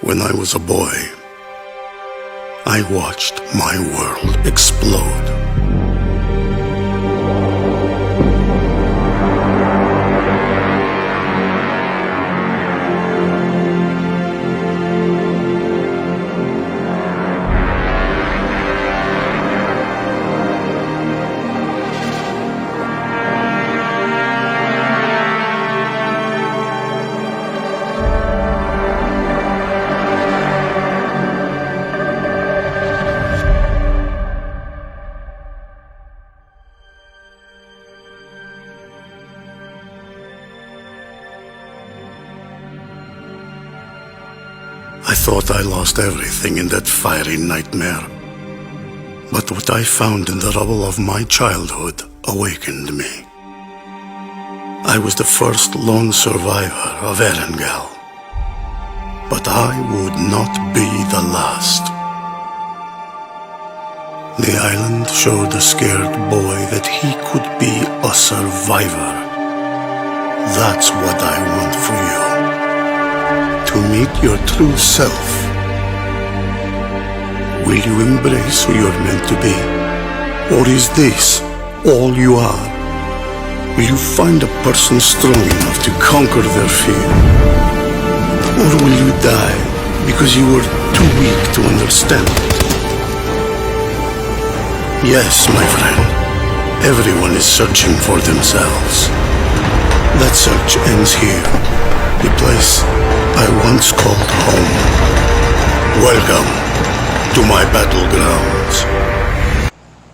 When I was a boy, I watched my world explode. I thought I lost everything in that fiery nightmare. But what I found in the rubble of my childhood awakened me. I was the first lone survivor of ERANGLE. But I would not be the last. The island showed a scared boy that he could be a survivor. That's what I want for you. To meet your true self. Will you embrace who you're meant to be? Or is this all you are? Will you find a person strong enough to conquer their fear? Or will you die because you were too weak to understand? Yes, my friend, everyone is searching for themselves. That search ends here, the place I once called home. Welcome to my Battlegrounds.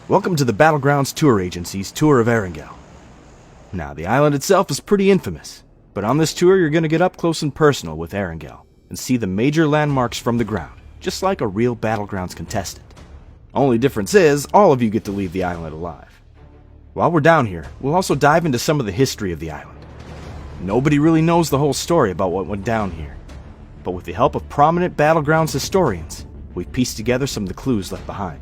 Welcome to the Battlegrounds Tour Agency's tour of ERANGLE. Now, the island itself is pretty infamous, but on this tour you're going to get up close and personal with ERANGLE and see the major landmarks from the ground, just like a real Battlegrounds contestant. Only difference is, all of you get to leave the island alive. While we're down here, we'll also dive into some of the history of the island. Nobody really knows the whole story about what went down here, but with the help of prominent Battlegrounds historians, we've pieced together some of the clues left behind.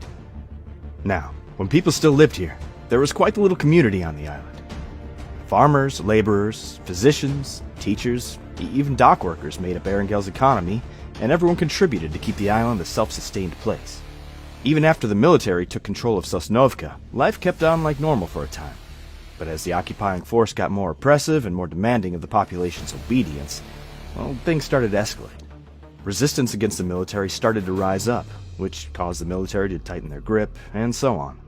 Now, when people still lived here, there was quite the little community on the island. Farmers, laborers, physicians, teachers, even dock workers made up ERANGLE's economy, and everyone contributed to keep the island a self-sustained place. Even after the military took control of Sosnovka, life kept on like normal for a time. But as the occupying force got more oppressive and more demanding of the population's obedience, well, things started to escalate. Resistance against the military started to rise up, which caused the military to tighten their grip, and so on.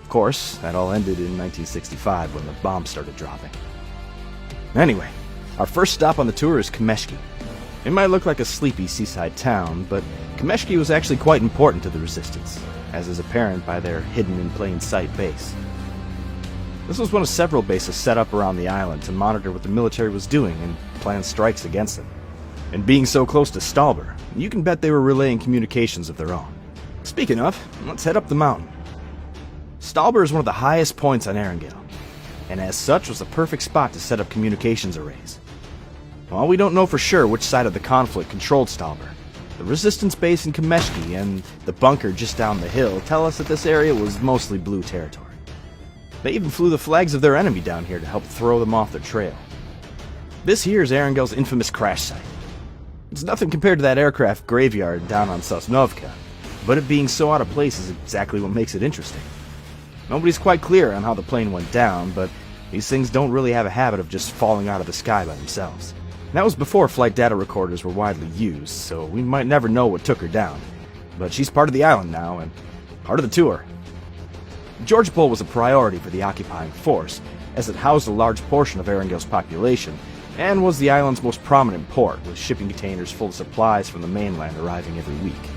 Of course, that all ended in 1965 when the bombs started dropping. Anyway, our first stop on the tour is Kameshki. It might look like a sleepy seaside town, but Kameshki was actually quite important to the resistance, as is apparent by their hidden-in-plain-sight base. This was one of several bases set up around the island to monitor what the military was doing and plan strikes against them. And being so close to Stalber, you can bet they were relaying communications of their own. Speaking of, let's head up the mountain. Stalber is one of the highest points on ERANGLE, and as such was the perfect spot to set up communications arrays. While we don't know for sure which side of the conflict controlled Stalber, the resistance base in Kameshki and the bunker just down the hill tell us that this area was mostly blue territory. They even flew the flags of their enemy down here to help throw them off their trail. This here is ERANGLE's infamous crash site. It's nothing compared to that aircraft graveyard down on Sosnovka, but it being so out of place is exactly what makes it interesting. Nobody's quite clear on how the plane went down, but these things don't really have a habit of just falling out of the sky by themselves. That was before flight data recorders were widely used, so we might never know what took her down. But she's part of the island now, and part of the tour. George Bull was a priority for the occupying force, as it housed a large portion of ERANGLE's population, and was the island's most prominent port, with shipping containers full of supplies from the mainland arriving every week.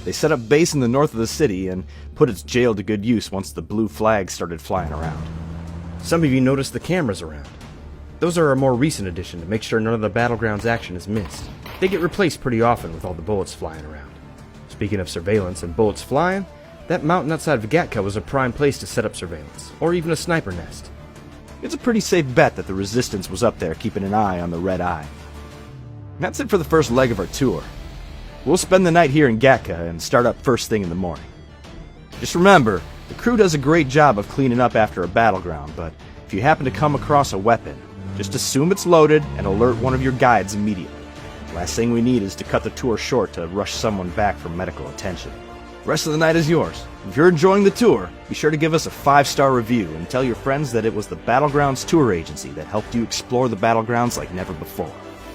They set up base in the north of the city, and put its jail to good use once the blue flags started flying around. Some of you noticed the cameras around. Those are a more recent addition to make sure none of the Battlegrounds action is missed. They get replaced pretty often with all the bullets flying around. Speaking of surveillance and bullets flying, that mountain outside Vigatka was a prime place to set up surveillance, or even a sniper nest. It's a pretty safe bet that the resistance was up there keeping an eye on the Red Eye. That's it for the first leg of our tour. We'll spend the night here in Gatka and start up first thing in the morning. Just remember, the crew does a great job of cleaning up after a battleground, but if you happen to come across a weapon, just assume it's loaded and alert one of your guides immediately. Last thing we need is to cut the tour short to rush someone back for medical attention. The rest of the night is yours. If you're enjoying the tour, be sure to give us a 5-star review and tell your friends that it was the Battlegrounds Tour Agency that helped you explore the Battlegrounds like never before.